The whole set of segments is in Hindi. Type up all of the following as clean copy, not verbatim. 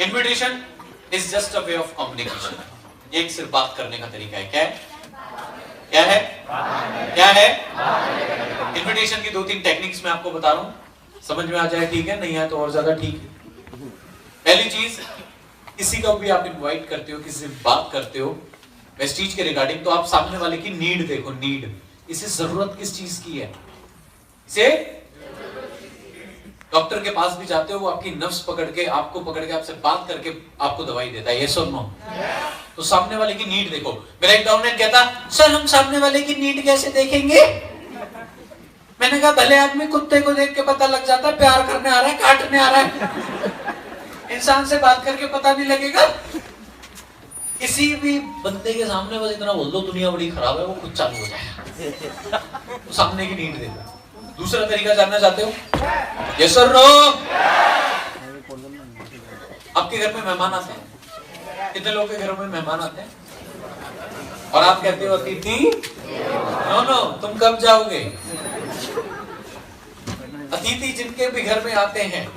Invitation is just a way of communication. एक सिर्फ बात करने का तरीका है। क्या है? क्या है? क्या है? इन्विटेशन की 2-3 टेक्निक्स मैं आपको बता रहा हूं, समझ में आ जाए ठीक है, नहीं आए तो और ज्यादा ठीक है। पहली चीज, किसी को भी आप इनवाइट करते हो, किसी से बात करते हो वेस्टीज के रिगार्डिंग, तो आप सामने वाले की नीड देखो। नीड, इसे जरूरत किस चीज की है? इसे डॉक्टर के पास भी जाते हो, वो आपकी नफ्स पकड़ के आपसे बात करके आपको दवाई देता है, यस और नो? तो सामने वाले की नीड देखो। मेरा एक डाउनलाइन कहता, सर हम सामने वाले की नीड कैसे देखेंगे? मैंने कहा भले आदमी कुत्ते को देख के पता लग जाता है प्यार करने आ रहा है, काटने आ रहा है, इंसान से बात करके पता नहीं लगेगा? किसी भी बंदे के सामने बस इतना बोल दो दुनिया बड़ी खराब है, वो खुद चालू हो जाएगा। तो सामने की नीड देखो। दूसरा तरीका जानना चाहते हो? यस और नो? आपके घर में मेहमान आते हैं, कितने लोगों के घरों में मेहमान आते हैं और आप कहते हो अतिथि नो नो तुम कब जाओगे? अतिथि जिनके भी घर में आते हैं,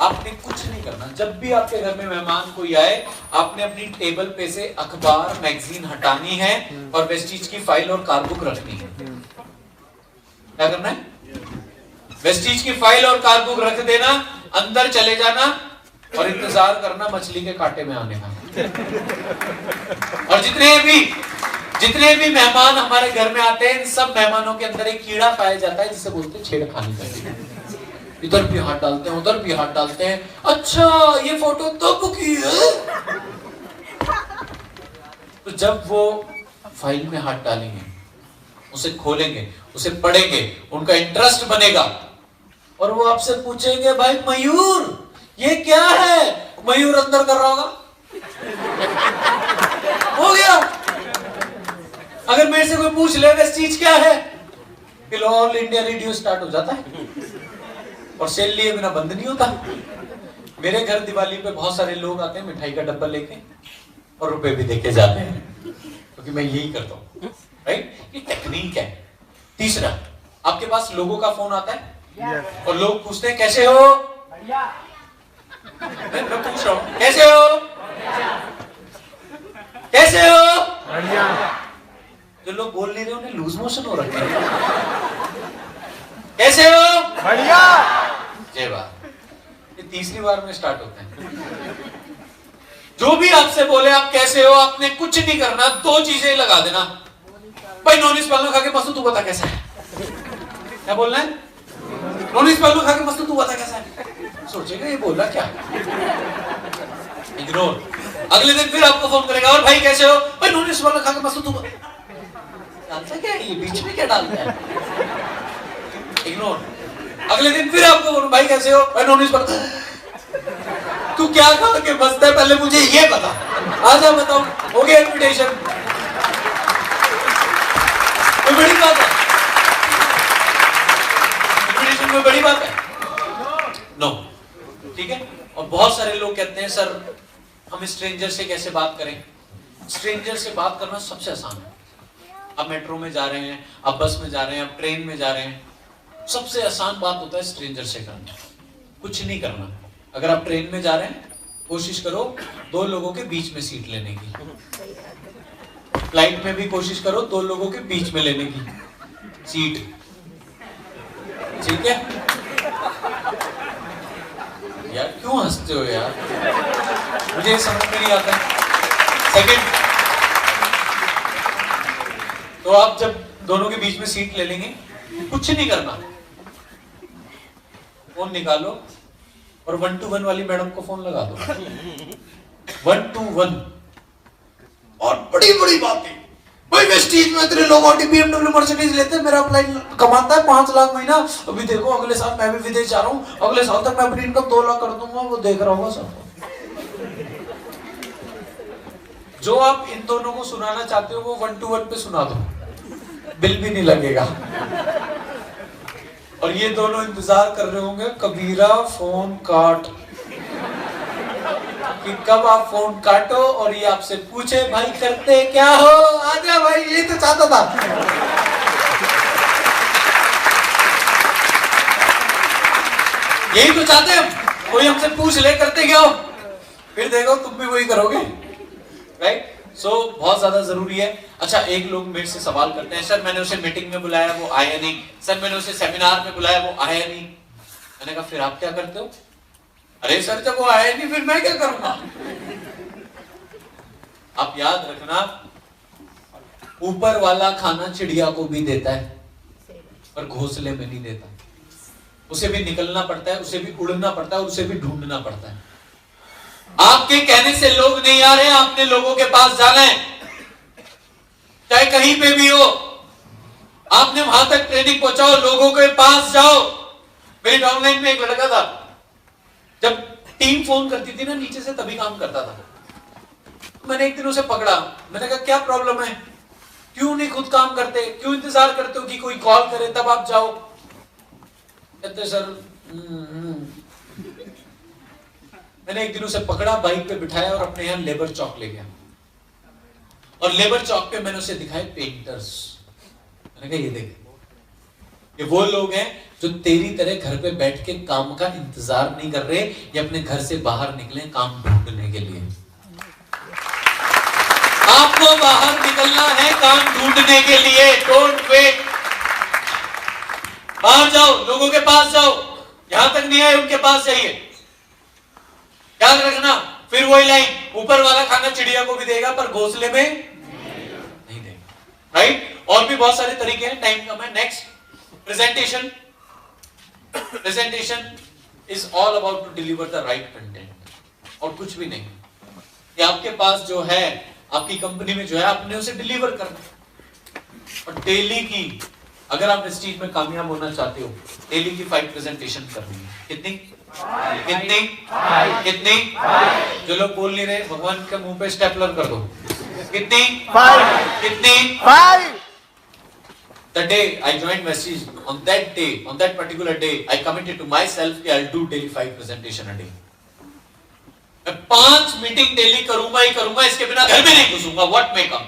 आपने कुछ नहीं करना। जब भी आपके घर में मेहमान कोई आए, आपने अपनी टेबल पे से अखबार मैगजीन हटानी है और वेस्टीज की फाइल और कारबुक रखनी है। क्या करना है? वेस्टीज की फाइल और कारबुक रख देना, अंदर चले जाना और इंतजार करना मछली के कांटे में आने का। और जितने भी मेहमान हमारे घर में आते हैं, सब मेहमानों के अंदर एक कीड़ा पाया जाता है जिसे बोलते हैं छेड़खानी करना। इधर भी हाथ डालते हैं, उधर भी हाथ डालते हैं। अच्छा ये फोटो तब की है? तो जब वो फाइल में हाथ डालेंगे, उसे खोलेंगे, उसे पढ़ेंगे, उनका इंटरेस्ट बनेगा और वो आपसे पूछेंगे भाई मयूर ये क्या है? मयूर अंदर कर रहा होगा, हो गया। अगर मेरे से कोई पूछ ले वेस्टीज क्या है, फिर ऑल इंडिया रेडियो स्टार्ट हो जाता है और सेल लिए बिना बंद नहीं होता। मेरे घर दिवाली पे बहुत सारे लोग आते हैं मिठाई का डब्बा लेके और रुपए भी देके जाते हैं, क्योंकि मैं यही करता हूँ, राइट? ये टेक्निक है। तीसरा, आपके पास लोगों का फोन आता है और लोग पूछते हैं कैसे हो? मैं पूछ रहा हूँ कैसे हो? कैसे हो? जो लोग बोल नहीं रहे उन्हें लूज मोशन हो रखे हैं। कैसे हो? बढ़िया। जय बात। ये तीसरी बार में स्टार्ट होता है। जो भी आपसे बोले आप कैसे हो, आपने कुछ नहीं करना, 2 चीजें लगा देना। भाई नॉनिस पालू खा के मस्त, तू बता कैसा है? क्या बोलना है? नॉनिस पालू खा के मस्त, तू बता कैसा है? सोचेगा ये बोला क्या? इग्नोर। अगले दिन फिर आपको फोन करेगा और भाई कैसे हो? भाई नॉनिस पालू खा के मस्त, तू डालता क्या ये बीच में? क्या डालता है? इग्नोर। अगले दिन फिर आपको बोलूं भाई कैसे हो? भाई नॉनवेज बता। तू क्या खा के बसता है पहले मुझे ये बता। आजा बताओ, हो गया इन्विटेशन? कोई बड़ी बात है? इन्विटेशन कोई बड़ी बात है? नो। ठीक है। और बहुत सारे लोग कहते हैं सर हम स्ट्रेंजर से कैसे बात करें? स्ट्रेंजर से बात करना सबसे आसान है। आप मेट्रो में जा रहे हैं, आप बस में जा रहे हैं, आप ट्रेन में जा रहे हैं, सबसे आसान बात होता है स्ट्रेंजर से करना। कुछ नहीं करना। अगर आप ट्रेन में जा रहे हैं, कोशिश करो 2 लोगों के बीच में सीट लेने की। फ्लाइट में भी कोशिश करो 2 लोगों के बीच में लेने की सीट। ठीक है यार, क्यों हंसते हो यार? मुझे समझ में नहीं आता। सेकंड, तो आप जब दोनों के बीच में सीट ले लेंगे, कुछ नहीं करना, फोन निकालो और 1 to 1 वाली मैडम को फोन लगा दो। 1 to 1। और बड़ी बड़ी बातें, भाई वेस्टीज में इतने लोग ऑडी BMW मर्सिडीज लेते हैं, मेरा अप्लाई कमाता है 5 लाख महीना, अभी देखो अगले साल मैं भी विदेश जा रहा हूँ, अगले साल तक मैं अपनी इनकम 2 लाख कर दूंगा, वो देख रहा होगा सब। जो आप इन दोनों को सुनाना चाहते हो वो 1 to 1 पे सुना दो, बिल भी नहीं लगेगा। और ये दोनों इंतजार कर रहे होंगे कबीरा फोन काट, कि कब आप फोन काटो और ये आपसे पूछे भाई करते क्या हो? आजा भाई, यही तो चाहता था। यही तो चाहते हैं, कोई हमसे पूछ ले करते क्या हो? फिर देखो तुम भी वही करोगे, राइट? सो बहुत ज्यादा जरूरी है। अच्छा, एक लोग मेरे से सवाल करते हैं, सर मैंने उसे मीटिंग में बुलाया वो आया नहीं, सर मैंने उसे सेमिनार में बुलाया वो आया नहीं। मैंने कहा फिर आप क्या करते हो? अरे सर जब वो आया नहीं फिर मैं क्या करूंगा? आप याद रखना, ऊपर वाला खाना चिड़िया को भी देता है पर घोंसले में नहीं देता। उसे भी निकलना पड़ता है, उसे भी उड़ना पड़ता है, उसे भी ढूंढना पड़ता है। आपके कहने से लोग नहीं आ रहे, आपने लोगों के पास जाना है, चाहे कहीं पे भी हो। आपने वहां तक ट्रेनिंग पहुंचाओ, लोगों के पास जाओ। मेरे डाउनलाइन में एक लड़का था, जब टीम फोन करती थी ना नीचे से तभी काम करता था। मैंने एक दिन उसे पकड़ा, मैंने कहा क्या प्रॉब्लम है, क्यों नहीं खुद काम करते, क्यों इंतजार करते हो कि कोई कॉल करे तब आप जाओ? कहते सर मैंने एक दिन उसे पकड़ा, बाइक पे बिठाया और अपने यहां लेबर चौक ले गया, और लेबर चौक पे मैंने उसे दिखाए पेंटर्स। मैंने कहा ये देख, ये वो लोग हैं जो तेरी तरह घर पे बैठ के काम का इंतजार नहीं कर रहे, ये अपने घर से बाहर निकले काम ढूंढने के लिए। आपको बाहर निकलना है काम ढूंढने के लिए, डोंट वेट। बाहर जाओ, लोगों के पास जाओ, यहां तक नहीं आए उनके पास जाइए। याद रखना, फिर वही लाइन, ऊपर वाला खाना चिड़िया को भी देगा पर घोंसले में नहीं देगा, राइट? और भी बहुत सारे तरीके हैं, टाइम कम है। Next, presentation. Presentation is all about to deliver the right content, और कुछ भी नहीं। ये आपके पास जो है, आपकी कंपनी में जो है, आपने उसे डिलीवर करना। और डेली की, अगर आप इस चीज में कामयाब होना चाहते हो, डेली की 5 प्रेजेंटेशन करनी है। कितनी कितनी कितनी? जो लोग बोल नहीं रहे, भगवान के मुंह पे स्टेपलर कर दो। कितनी? 5। कितनी? 5। The day I joined Message, on that day, on that particular day, I committed to myself that I'll do daily 5 presentation a day. मैं 5 मीटिंग डेली करूंगा ही करूंगा, इसके बिना घर में नहीं घुसूंगा, व्हाट मे कम।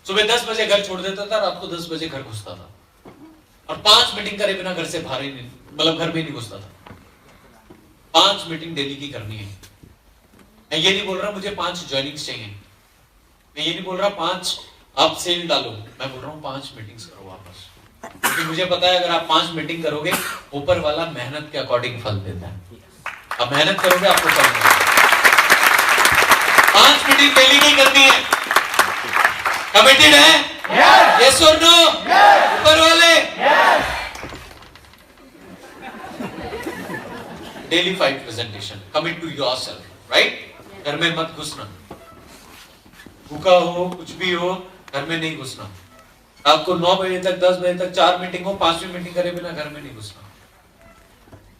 सुबह 10 बजे घर छोड़ देता था, रात को 10 बजे घर घुसता था, और 5 मीटिंग करे बिना घर से बाहर ही नहीं, मतलब घर में नहीं घुसता था। 5 मीटिंग डेली की करनी है। मैं ये नहीं बोल रहा मुझे 5 ज्वाइनिंग्स चाहिए, मैं ये नहीं बोल रहा 5 आप सेल डालो, मैं बोल रहा हूँ 5 मीटिंग्स करो वापस, क्योंकि मुझे पता है अगर आप 5 मीटिंग करोगे, ऊपर वाला मेहनत के अकॉर्डिंग फल देता है। आप मेहनत करोगे आपको फल मिलेगा। 5 मीटिंग डेली की करनी है। कमिटेड है? यस और नो? ऊपर वाले? Daily 5 presentation, commit to yourself, right? घर में मत घुसना, भूखा हो कुछ भी हो, घर में नहीं घुसना। आपको 9 बजे तक 10 बजे तक 4 मीटिंग हो, 5वीं मीटिंग करे बिना घर में नहीं घुसना।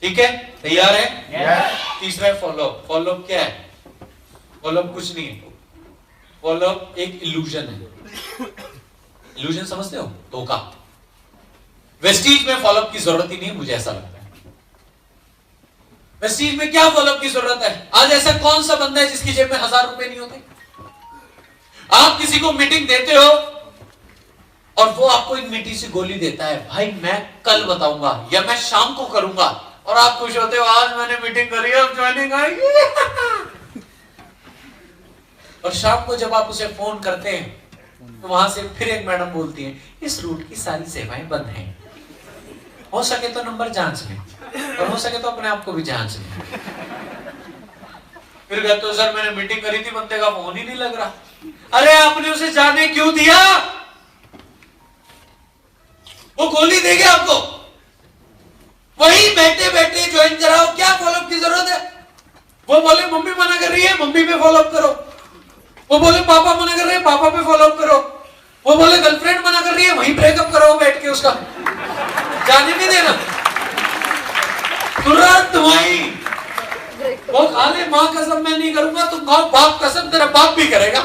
ठीक है, तैयार है? तीसरा है फॉलोअप। फॉलोअप क्या है? फॉलोअप कुछ नहीं है, फॉलोअप एक इल्यूजन है। इल्यूजन समझते हो? धोखा। वेस्टीज में फॉलोअप की जरूरत ही नहीं है, मुझे ऐसा लगता है। वेस्टीज में क्या फॉलोअप की जरूरत है? आज ऐसा कौन सा बंदा है जिसकी जेब में 1000 रुपए नहीं होते? आप किसी को मीटिंग देते हो और वो आपको एक मीठी सी गोली देता है, भाई मैं कल बताऊंगा या मैं शाम को करूंगा, और आप खुश होते हो, आज मैंने मीटिंग करी है, अब ज्वाइनिंग आएगी। और शाम को जब आप उसे फोन करते हैं तो वहां से फिर एक मैडम बोलती है, इस रूट की सारी सेवाएं बंद हैं, हो सके तो नंबर जांच लें, और हो सके तो अपने आप को भी जांच लें। फिर कहते हो सर मैंने मीटिंग करी थी, बंदे का फोन ही नहीं लग रहा। अरे आपने उसे जाने क्यों दिया? वो गोली देंगे आपको, वही बैठे बैठे ज्वाइन कराओ, क्या फॉलोअप की जरूरत है? वो बोले मम्मी मना कर रही है, मम्मी पे फॉलोअप करो। वो बोले पापा मना कर रहे हैं, पापा पे फॉलोअप करो। वो बोले गर्लफ्रेंड मना कर रही है, वहीं ब्रेकअप करो बैठ के उसका, जाने नहीं देना तुरंत वहीं। वो खाले माँ कसम मैं नहीं करूंगा, तुम खाओ बाप कसम, तेरा बाप भी करेगा।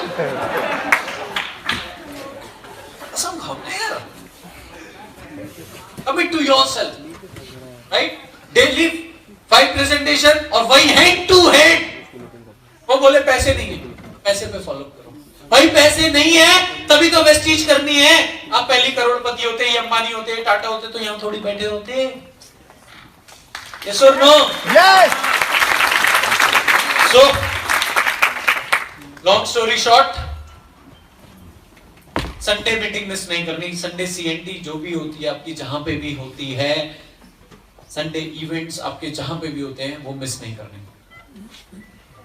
कसम खाओ यार। Commit to yourself, right? Daily 5 presentation, और वही हैंड टू हैंड। वो बोले पैसे नहीं है, पैसे पे फॉलो करो। भाई पैसे नहीं है तभी तो वेस्टीज करनी है। आप पहली करोड़पति होते, ये अंबानी होते, टाटा होते तो यहां थोड़ी बैठे होते। Yes or no? Yes. So long story short, Sunday meeting miss नहीं करनी। संडे सीएनटी जो भी होती है आपकी, जहां पे भी होती है, संडे इवेंट्स आपके जहां पे भी होते हैं, वो मिस नहीं करने।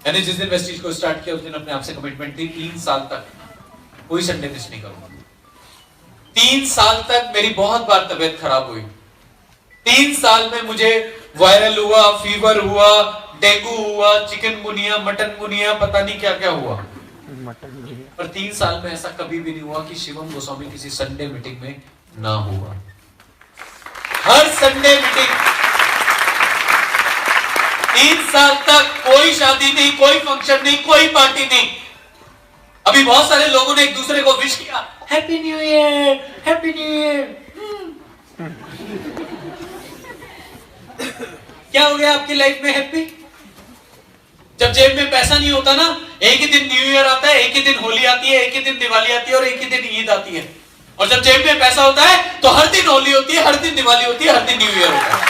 मैंने जिस दिन वेस्टीज को स्टार्ट किया उस दिन अपने आप से कमिटमेंट थी 3 साल तक कोई संडे मिस नहीं करूंगा। 3 साल तक मेरी बहुत बार तबीयत खराब हुई। 3 साल में मुझे वायरल हुआ, फीवर हुआ, डेंगू हुआ, चिकनगुनिया, मटनगुनिया, पता नहीं क्या क्या हुआ। पर 3 साल में ऐसा कभी भी नहीं हुआ कि शिवम गोस्वामी किसी संडे मीटिंग में ना हुआ। हर संडे मीटिंग, 3 साल तक कोई शादी नहीं, कोई फंक्शन नहीं, कोई पार्टी नहीं। अभी बहुत सारे लोगों ने एक दूसरे को विश किया, happy new year, happy new year. क्या हो गया आपकी लाइफ में हैप्पी? जब जेब में पैसा नहीं होता ना, एक ही दिन न्यू ईयर आता है, एक ही दिन होली आती है, एक ही दिन दिवाली आती है और एक ही दिन ईद आती है। और जब जेब में पैसा होता है तो हर दिन होली होती है, हर दिन दिवाली होती है, हर दिन न्यू ईयर होता है।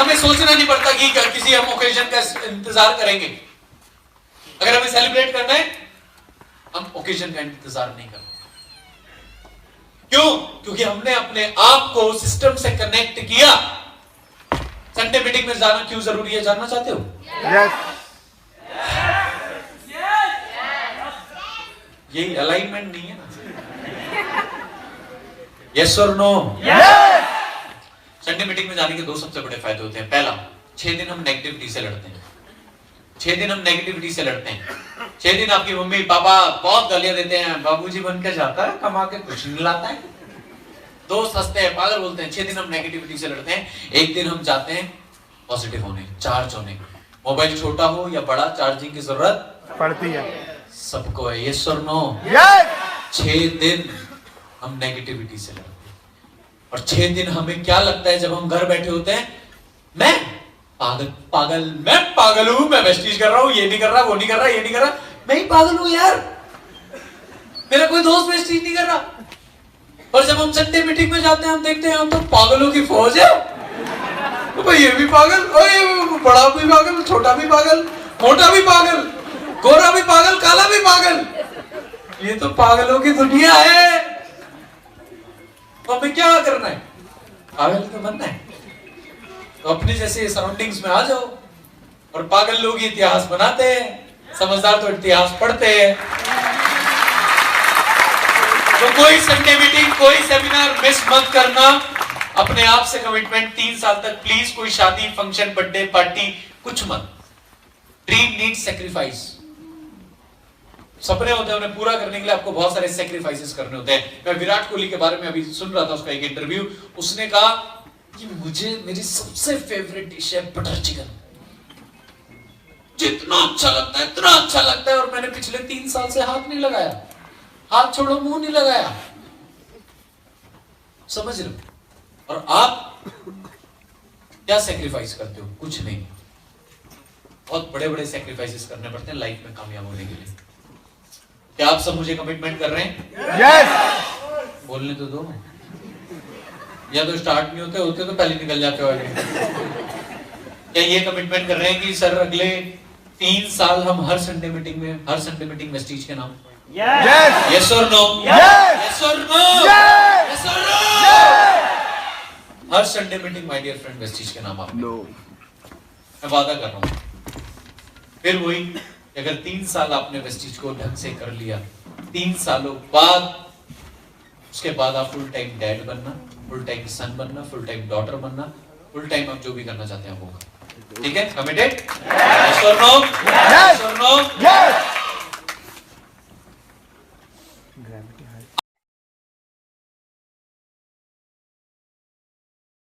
हमें सोचना नहीं पड़ता कि किसी हम ओकेजन का इंतजार करेंगे। अगर हमें सेलिब्रेट करना है, हम ओकेजन का इंतजार नहीं करते। क्यों? क्योंकि हमने अपने आप को सिस्टम से कनेक्ट किया। संडे मीटिंग में जाना क्यों जरूरी है, जानना चाहते हो? यही अलाइनमेंट नहीं है ना? यस और नो? संडे मीटिंग में जाने के 2 सबसे बड़े फायदे होते हैं। पहला, 6 दिन हम नेगेटिविटी से लड़ते हैं। 6 दिन हम नेगेटिविटी से लड़ते हैं। 6 दिन आपकी मम्मी पापा बहुत गालियां देते हैं, बाबूजी बन के जाता है, कमा के कुछ नहीं लाता है, दोस्त हंसते हैं, पागल बोलते हैं। 6 दिन हम नेगेटिविटी से लड़ते हैं। एक दिन हम जाते हैं पॉजिटिव होने, चार्ज होने। मोबाइल छोटा हो या बड़ा, चार्जिंग की जरूरत पड़ती है सबको है। यस और नो? 6 दिन हम नेगेटिविटी से लड़ते हैं। और 6 दिन हमें क्या लगता है जब हम घर बैठे होते हैं, मैं पागल, मैं पागल हूं, मैं वेस्टीज कर रहा हूं, ये नहीं कर रहा, वो नहीं कर रहा, ये नहीं कर रहा, मैं ही पागल हूं यार, मेरा कोई दोस्त वेस्टीज नहीं कर रहा। और जब हम संडे मीटिंग में जाते हैं, हम देखते हैं हम तो पागलों की फौज है। तो भाई ये भी पागल, बड़ा भी पागल, छोटा भी पागल, मोटा भी पागल, गोरा भी पागल, काला भी पागल, ये तो पागलों की दुनिया है। तो हमें क्या करना है? पागल तो बनना है। तो अपने जैसे सराउंडिंग्स में आ जाओ। और पागल लोग इतिहास बनाते हैं, समझदार तो इतिहास पढ़ते हैं। तो कोई संडे मीटिंग, कोई सेमिनार मिस मत करना। अपने आप से कमिटमेंट 3 साल तक प्लीज। कोई शादी, फंक्शन, बर्थडे पार्टी कुछ मत। Dream need sacrifice. सपने होते हैं, उन्हें पूरा करने के लिए आपको बहुत सारे सेक्रीफाइसेस करने होते हैं। मैं विराट कोहली के बारे में अभी सुन रहा था, उसका एक इंटरव्यू। उसने कहा कि मुझे मेरी सबसे फेवरेट डिश है बटर चिकन, जितना अच्छा लगता है इतना अच्छा लगता है, और मैंने पिछले 3 साल से हाथ नहीं लगाया। हाथ छोड़ो, मुंह नहीं लगाया। समझ रहे हो? और आप क्या सेक्रीफाइस करते हो? कुछ नहीं। बहुत बड़े बड़े सेक्रीफाइसेस करने पड़ते हैं लाइफ में कामयाब होने के लिए। क्या आप सब मुझे कमिटमेंट कर रहे हैं? यस। बोलने तो दो। या तो स्टार्ट नहीं होते तो पहले निकल जाते हो आगे। क्या ये कमिटमेंट कर रहे हैं कि सर अगले 3 साल हम हर संडे मीटिंग वेस्टीज के नाम? यस। यस और नो? यस और नो? यस और नो? हर Sunday meeting my dear friend Vestige के नाम आप? नो। मैं वादा कर रहा हूं। फिर वही, अगर 3 साल आपने वेस्टीज को ढंग से कर लिया, 3 सालों बाद, उसके बाद आप फुल टाइम डैड बनना, फुल टाइम सन बनना, फुल टाइम डॉटर बनना, फुल टाइम आप जो भी करना चाहते हैं वो। ठीक है? कमिटेड? यस और नो? यस और नो? यस।